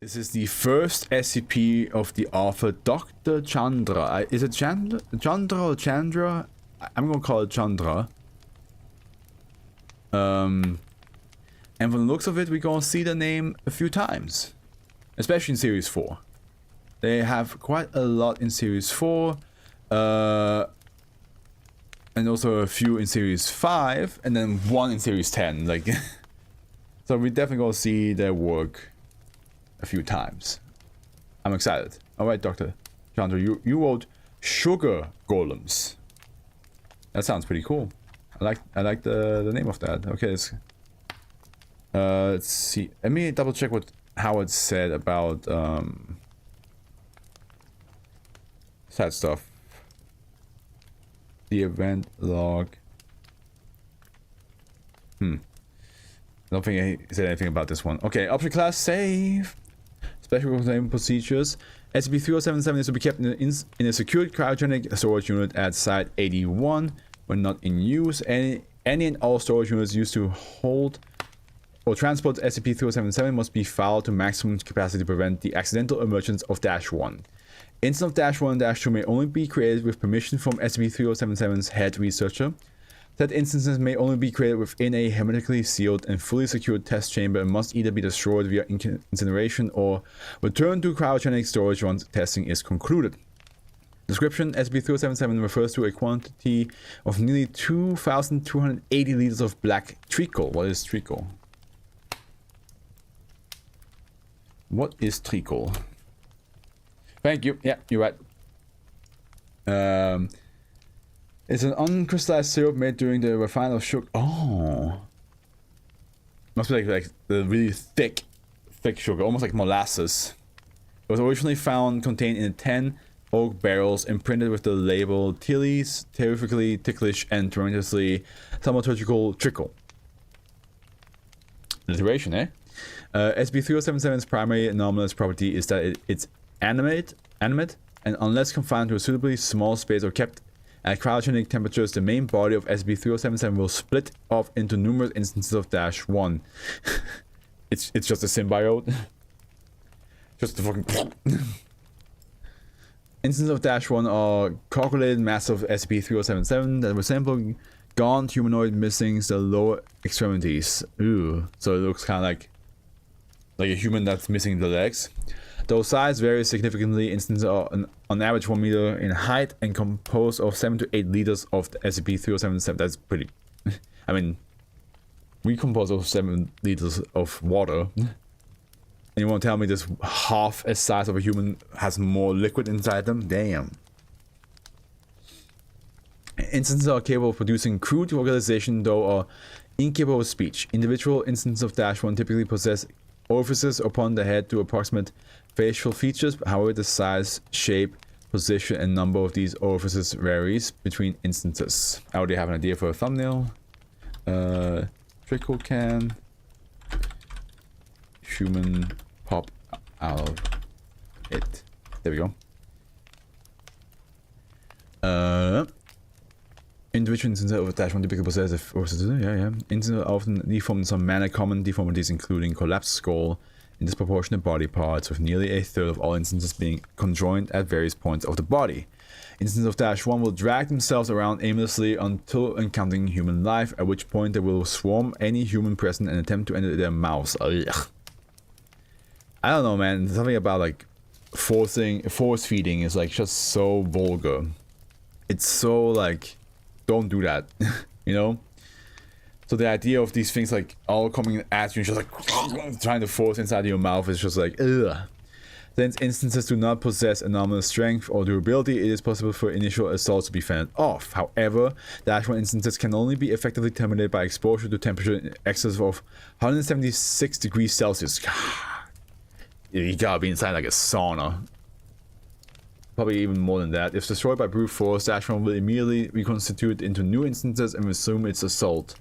This is the first SCP of the author, Dr. Chandra. Is it Chandra or Chandra? I'm gonna call it Chandra. And from the looks of it, we're gonna see the name a few times. Especially in Series 4. They have quite a lot in Series 4. And also a few in Series 5. And then one in Series 10. Like, so we're definitely gonna see their work a few times. I'm excited. Alright, Dr. Chandra, you wrote Sugar Golems. That sounds pretty cool. I like the name of that. Okay, let's see. Let me double check what Howard said about sad stuff. The event log. I don't think he said anything about this one. Okay, object class save. Special containment procedures. SCP-3077 is to be kept in a secured cryogenic storage unit at Site 81 when not in use. Any and all storage units used to hold or transport SCP-3077 must be filed to maximum capacity to prevent the accidental emergence of -1. Instance of -1 and -2 may only be created with permission from SCP-3077's head researcher. Said instances may only be created within a hermetically sealed and fully secured test chamber and must either be destroyed via incineration or returned to cryogenic storage once testing is concluded. Description: SCP-3077 refers to a quantity of nearly 2,280 liters of black treacle. What is treacle? What is treacle? Thank you. Yeah, you're right. It's an uncrystallized syrup made during the refinement of sugar. Oh. Must be like the really thick sugar, almost like molasses. It was originally found contained in 10 oak barrels imprinted with the label Tilly's terrifically ticklish and tremendously thaumaturgical trickle. Alliteration, eh? SCP-3077's primary anomalous property is that it's animate, and unless confined to a suitably small space or kept at cryogenic temperatures, the main body of SCP-3077 will split off into numerous instances of -1. It's just a symbiote. Just the fucking instances of -1 are calculated mass of SCP-3077 that resemble gaunt humanoid missing the lower extremities. Ooh, so it looks kind of like a human that's missing the legs. Though size varies significantly, instances are on average 1 meter in height and composed of 7 to 8 liters of the SCP-3077. That's pretty... I mean, we compose of 7 liters of water. And you want to tell me this half a size of a human has more liquid inside them? Damn. Instances are capable of producing crude vocalization, though are incapable of speech. Individual instances of -1 typically possess orifices upon the head to approximate facial features. However, the size, shape, position, and number of these orifices varies between instances. I already have an idea for a thumbnail. Trickle can human pop out of it. There we go. Individual instances of -1 typically possess orifices. Yeah. Instances are often deformed in some manner. Common deformities including collapsed skull in disproportionate body parts, with nearly a third of all instances being conjoined at various points of the body. Instances of -1 will drag themselves around aimlessly until encountering human life, at which point they will swarm any human present and attempt to enter their mouths. Ugh. I don't know, man. Something about like force feeding is like just so vulgar. It's so like, don't do that, you know? So the idea of these things like all coming at you and just like trying to force inside your mouth is just like, ugh. Since instances do not possess anomalous strength or durability, it is possible for initial assaults to be fended off. However, the actual instances can only be effectively terminated by exposure to temperature in excess of 176 degrees Celsius. You gotta be inside like a sauna. Probably even more than that. If destroyed by brute force, -1 will immediately reconstitute into new instances and resume its assault.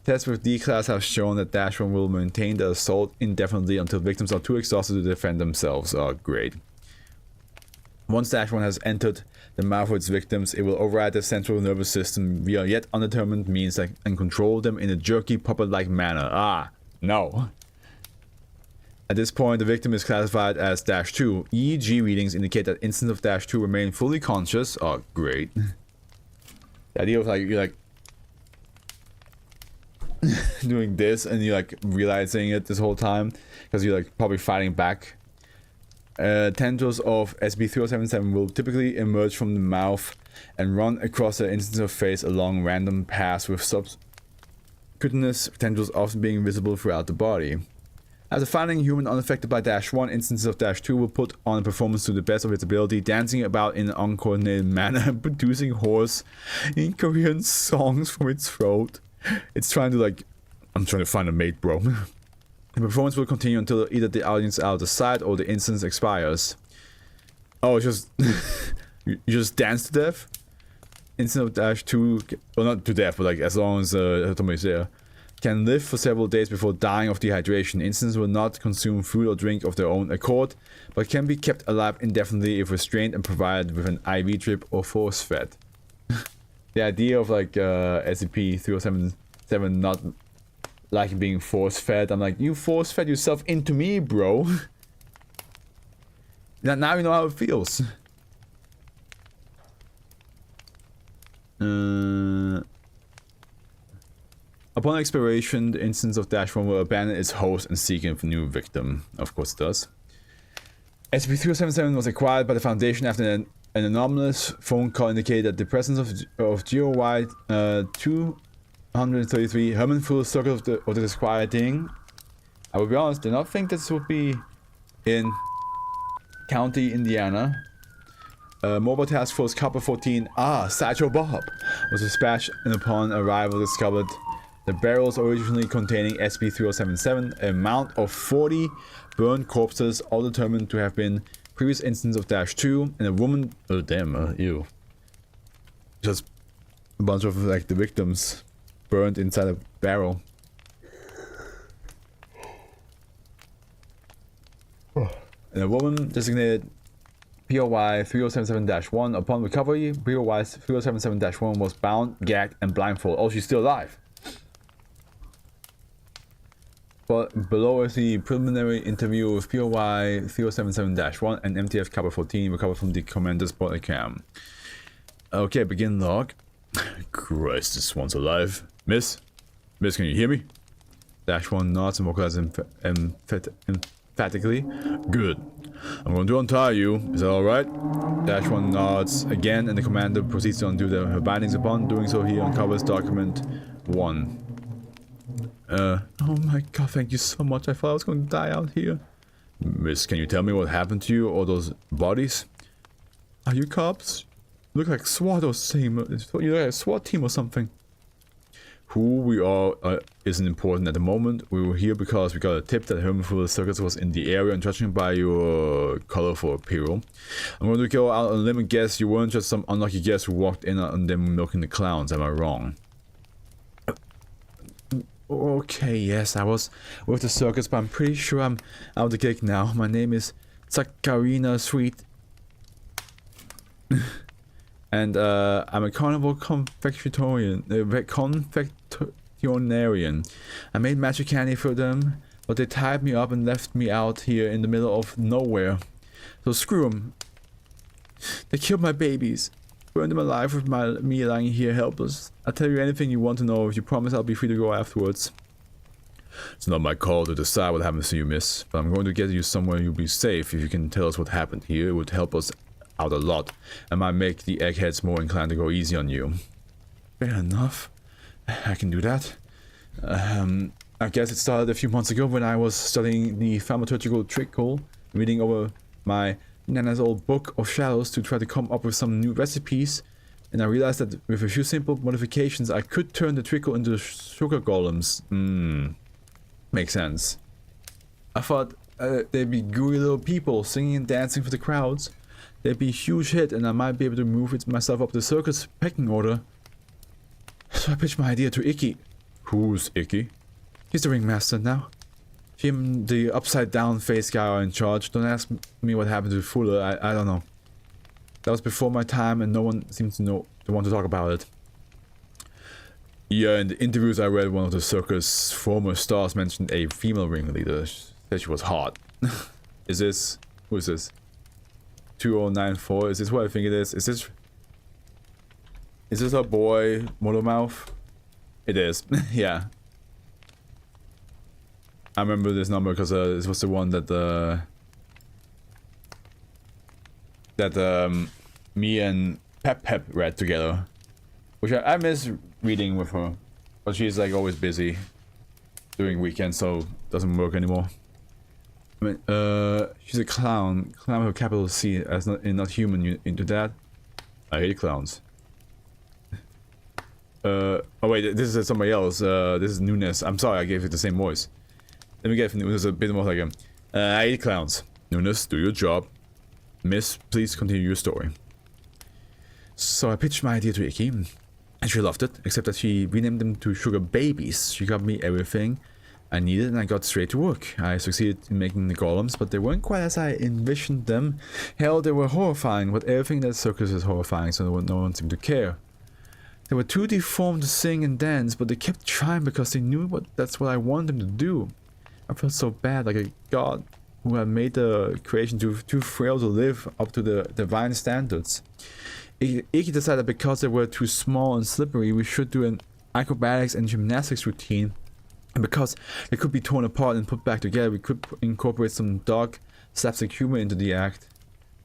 Tests with D-Class have shown that -1 will maintain the assault indefinitely until victims are too exhausted to defend themselves. Oh, great. Once -1 has entered the mouth of its victims, it will override the central nervous system via yet undetermined means and control them in a jerky, puppet-like manner. Ah, no. At this point, the victim is classified as -2. EEG readings indicate that instances of -2 remain fully conscious. Oh, great. The idea of like, you're like doing this and you're like realizing it this whole time because you're like probably fighting back. Tendrils of SCP-3077 will typically emerge from the mouth and run across the instance of face along random paths, with subcutaneous tendrils often being visible throughout the body. After finding a human unaffected by -1, instances of -2 will put on a performance to the best of its ability, dancing about in an uncoordinated manner, producing hoarse, incoherent songs from its throat. It's trying to like, I'm trying to find a mate, bro. The performance will continue until either the audience is out of sight or the instance expires. Oh, it's just you just dance to death. Instance of -2, well, not to death, but like as long as somebody's there, can live for several days before dying of dehydration. Instances will not consume food or drink of their own accord, but can be kept alive indefinitely if restrained and provided with an IV drip or force fed. The idea of like SCP-3077 not like being force fed, I'm like, you force fed yourself into me, bro. Now you know how it feels. Upon expiration, the instance of -1 will abandon its host and seek a new victim. Of course it does. SCP-3077 was acquired by the Foundation after an anomalous phone call indicated that the presence of GOY 233 Herman full circle of the disquieting. I will be honest, did not think this would be in County, Indiana. Mobile Task Force Copper 14, Satchel Bob, was dispatched and upon arrival discovered the barrels originally containing SCP-3077, a amount of 40 burned corpses, all determined to have been previous instance of -2, and a woman. Oh damn! Ew. Just a bunch of like the victims burned inside a barrel. And a woman designated POY 3077-1. Upon recovery, POY 3077-1 was bound, gagged, and blindfolded. Oh, she's still alive. But below is the preliminary interview with POY 3077-1 and MTF Copper 14 recovered from the commander's body cam. Okay, begin log. Christ, this one's alive. Miss? Miss, can you hear me? -1 nods and vocalizes emphatically. Good. I'm going to untie you. Is that alright? -1 nods again and the commander proceeds to undo her bindings. Upon doing so, he uncovers document 1. Oh my god, thank you so much. I thought I was going to die out here. Miss, can you tell me what happened to you or those bodies? Are you cops? You look like SWAT or team. You look like a SWAT team or something. Who we are isn't important at the moment. We were here because we got a tip that Herman Fuller Circus was in the area, and judging by your colorful apparel, I'm going to go out on a limb and guess you weren't just some unlucky guest who walked in on them milking the clowns. Am I wrong? Okay, yes, I was with the circus, but I'm pretty sure I'm out of the gig now. My name is Sakarina Sweet. And I'm a carnival confectionarian. I made magic candy for them, but they tied me up and left me out here in the middle of nowhere. So screw them. They killed my babies. Burned them alive with me lying here helpless. I'll tell you anything you want to know if you promise I'll be free to go afterwards. It's not my call to decide what happens to you, miss, but I'm going to get you somewhere you'll be safe. If you can tell us what happened here, it would help us out a lot and might make the eggheads more inclined to go easy on you. Fair enough. I can do that. I guess it started a few months ago when I was studying the thaumaturgical trickle, reading over my Nana's old book of shadows to try to come up with some new recipes, and I realized that with a few simple modifications I could turn the trickle into sugar golems. Makes sense. I thought they'd be gooey little people singing and dancing for the crowds. They'd be a huge hit and I might be able to move myself up the circus pecking order. So I pitched my idea to Icky. Who's Icky? He's the ringmaster now. Him, the upside down face guy, are in charge. Don't ask me what happened to Fuller. I don't know. That was before my time and no one seems to want to talk about it. Yeah, in the interviews I read, one of the circus former stars mentioned a female ringleader. Said she was hot. Is this... Who is this? 2094? Is this what I think it is? Is this a boy, Motormouth? It is. Yeah. I remember this number because this was the one that me and Pep read together, which I miss reading with her, but she's like always busy during weekends, so it doesn't work anymore. I mean, she's a clown with a capital C, as not human. You into that? I hate clowns. Oh wait, this is somebody else. This is Nunes. I'm sorry, I gave it the same voice. Let me get from Nunes a bit more like I hate clowns. Nunes, do your job. Miss, please continue your story. So I pitched my idea to Icky, and she loved it, except that she renamed them to Sugar Babies. She got me everything I needed, and I got straight to work. I succeeded in making the golems, but they weren't quite as I envisioned them. Hell, they were horrifying, but everything in that circus is horrifying, so no one seemed to care. They were too deformed to sing and dance, but they kept trying because they knew that's what I wanted them to do. I felt so bad, like a god who had made the creation too frail to live up to the divine standards. Iki decided that because they were too small and slippery, we should do an acrobatics and gymnastics routine. And because they could be torn apart and put back together, we could incorporate some dark slapstick humor into the act.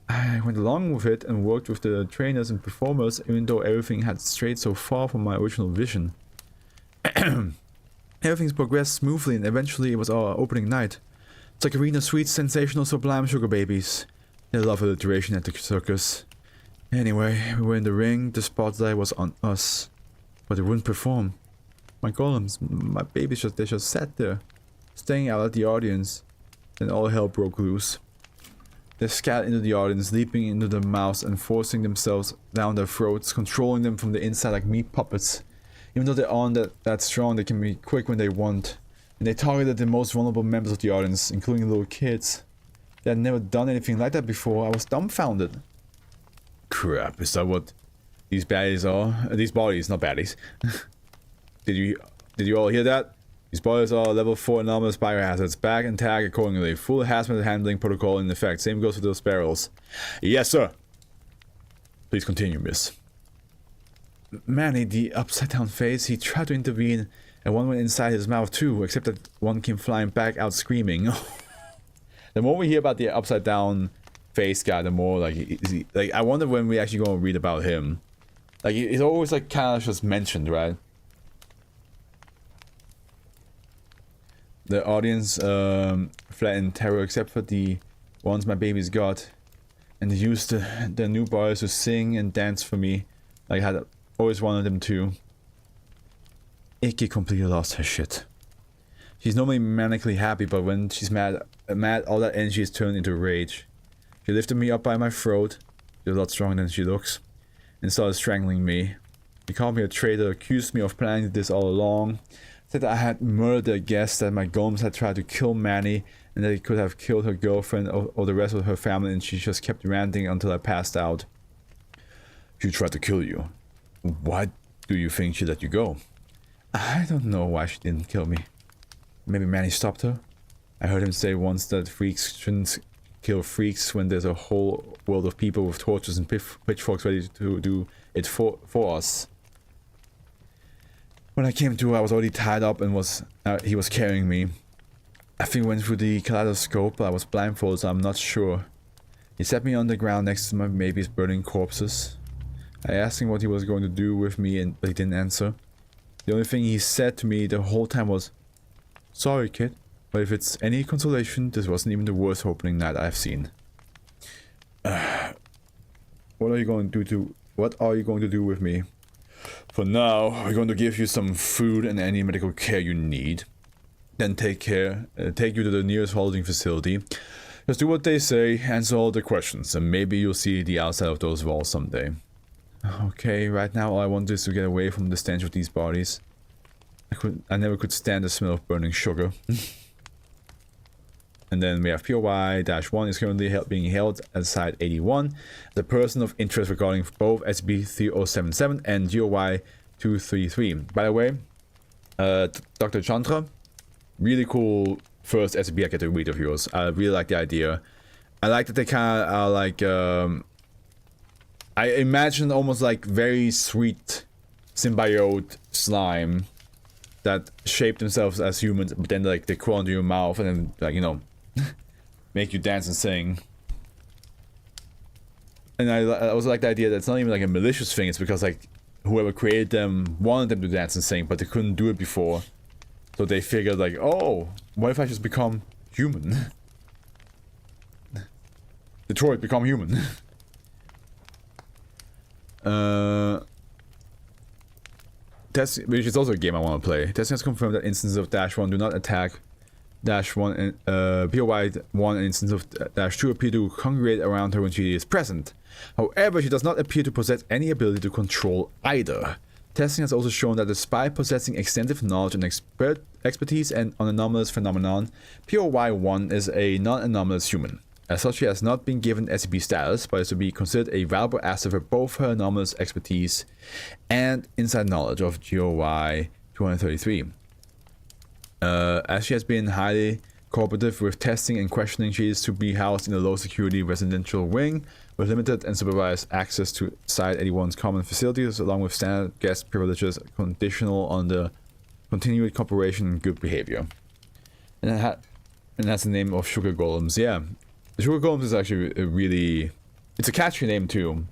I went along with it and worked with the trainers and performers, even though everything had strayed so far from my original vision. Everything's progressed smoothly, and eventually it was our opening night. It's like arena sweet, sensational, sublime Sugar Babies. They love alliteration at the circus. Anyway, we were in the ring, the spotlight was on us. But they wouldn't perform. My golems, my babies, they just sat there, staring out at the audience. Then all hell broke loose. They scattered into the audience, leaping into their mouths and forcing themselves down their throats, controlling them from the inside like meat puppets. Even though they aren't that strong, they can be quick when they want. And they targeted the most vulnerable members of the audience, including little kids. They had never done anything like that before. I was dumbfounded. Crap, is that what these baddies are? These bodies, not baddies. Did you all hear that? These bodies are level 4 anomalous biohazards. Bag and tag accordingly. Full hazmat handling protocol in effect. Same goes for those barrels. Yes, sir. Please continue, miss. Manny, the upside down face, he tried to intervene, and one went inside his mouth too, except that one came flying back out screaming. The more we hear about the upside down face guy, the more like I wonder when we actually go and read about him. Like it's always like kind of just mentioned, right? The audience fled in terror except for the ones my babies got, and they used the new boys to sing and dance for me like I had always wanted them to. Icky completely lost her shit. She's normally manically happy, but when she's mad, all that energy is turned into rage. She lifted me up by my throat, she's a lot stronger than she looks, and started strangling me. She called me a traitor, accused me of planning this all along, said that I had murdered their guests, that my golems had tried to kill Manny, and that he could have killed her girlfriend or the rest of her family, and she just kept ranting until I passed out. She tried to kill you. Why do you think she let you go? I don't know why she didn't kill me. Maybe Manny stopped her? I heard him say once that freaks shouldn't kill freaks when there's a whole world of people with torches and pitchforks ready to do it for us. When I came to, I was already tied up and he was carrying me. I think we went through the kaleidoscope, but I was blindfolded, so I'm not sure. He set me on the ground next to my baby's burning corpses. I asked him what he was going to do with me, but he didn't answer. The only thing he said to me the whole time was, "Sorry, kid, but if it's any consolation, this wasn't even the worst opening night I've seen." What are you going to do with me? For now, we're going to give you some food and any medical care you need. Then take you to the nearest holding facility. Just do what they say, answer all the questions, and maybe you'll see the outside of those walls someday. Okay, right now all I want is to get away from the stench of these bodies. I never could stand the smell of burning sugar. And then we have POI-1 is currently being held at Site 81. The person of interest regarding both SCP-3077 and GOI-233. By the way, Dr. Chandra, really cool first SCP I get to read of yours. I really like the idea. I like that they kind of are like, I imagine almost like very sweet symbiote slime that shape themselves as humans, but then like they crawl into your mouth and then like, you know, make you dance and sing. And I also like the idea that it's not even like a malicious thing, it's because like whoever created them wanted them to dance and sing, but they couldn't do it before. So they figured like, oh, what if I just become human? Detroit, become human. Which is also a game I want to play. Testing has confirmed that instances of -1 do not attack -1 and POY1 and instances of -2 appear to congregate around her when she is present. However, she does not appear to possess any ability to control either. Testing has also shown that despite possessing extensive knowledge and expertise on anomalous phenomenon, POY1 is a non-anomalous human. As such, she has not been given SCP status, but is to be considered a valuable asset for both her anomalous expertise and inside knowledge of GOY 233. As she has been highly cooperative with testing and questioning, she is to be housed in a low-security residential wing with limited and supervised access to Site-81's common facilities, along with standard guest privileges conditional on the continued cooperation and good behavior. And that's the name of Sugar Golems, yeah. Sugar Golems is actually a really... It's a catchy name too.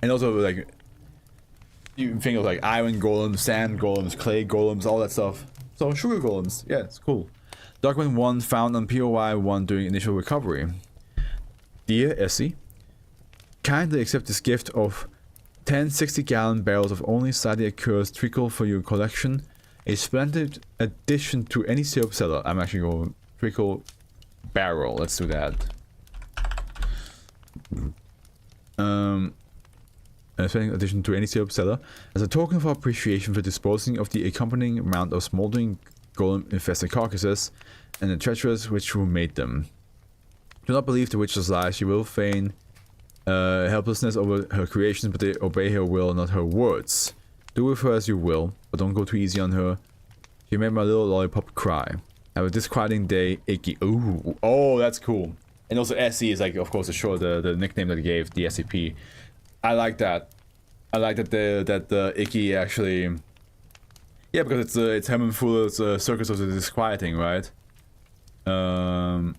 And also like... You think of like iron golems, sand golems, clay golems, all that stuff. So Sugar Golems, yeah, it's cool. Document 1 found on POY1 during initial recovery. Dear Essie, kindly accept this gift of 10 60-gallon barrels of only slightly accursed treacle for your collection. A splendid addition to any syrup cellar. I'm actually going treacle barrel. Let's do that. A splendid addition to any syrup cellar. As a token of appreciation for disposing of the accompanying amount of smoldering golem-infested carcasses and the treacherous witch who made them. Do not believe the witch's lies. She will feign helplessness over her creations, but they obey her will, not her words. Do with her as you will, but don't go too easy on her. She made my little lollipop cry. Have a disquieting day, Icky. Ooh, oh, that's cool. And also SC is like, of course, the nickname that they gave the SCP. I like that. I like that the Icky actually. Yeah, because it's Herman Fuller's Circus of the Disquieting, right? But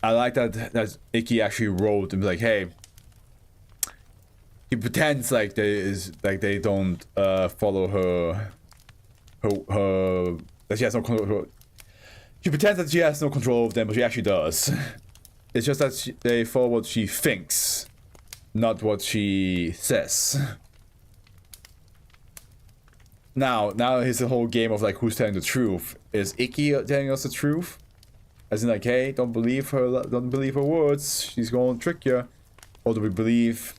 I like that Icky actually wrote and be like, hey, he pretends like they don't follow her that she has no control. She pretends that she has no control over them, but she actually does. It's just that they follow what she thinks, not what she says. Now here's the whole game of like who's telling the truth. Is Icky telling us the truth? As in like, hey, don't believe her words. She's gonna trick you. Or do we believe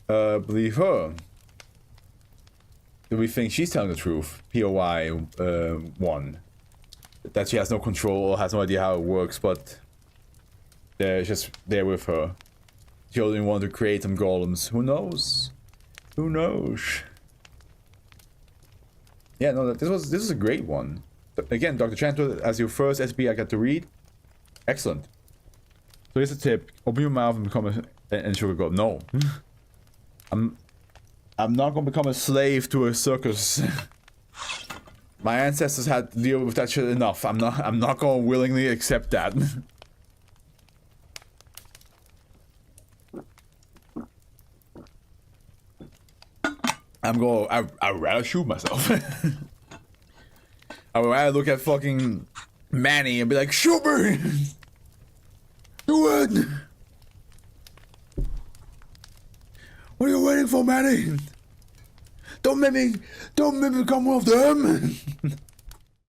her? Do we think she's telling the truth? POI 1. That she has no control or has no idea how it works, but they're just there with her. She only wanted to create some golems. Who knows? Who knows? Yeah, no, this was a great one. Again, Dr. Chantor, as your first SCP I got to read. Excellent. So here's a tip. Open your mouth and become a sugar golem. No. I'm not gonna become a slave to a circus. My ancestors had to deal with that shit enough. I'm not gonna willingly accept that. I'd rather shoot myself. I would rather look at fucking Manny and be like, shoot me! Do it! What are you waiting for, Manny? Don't make me become one of them!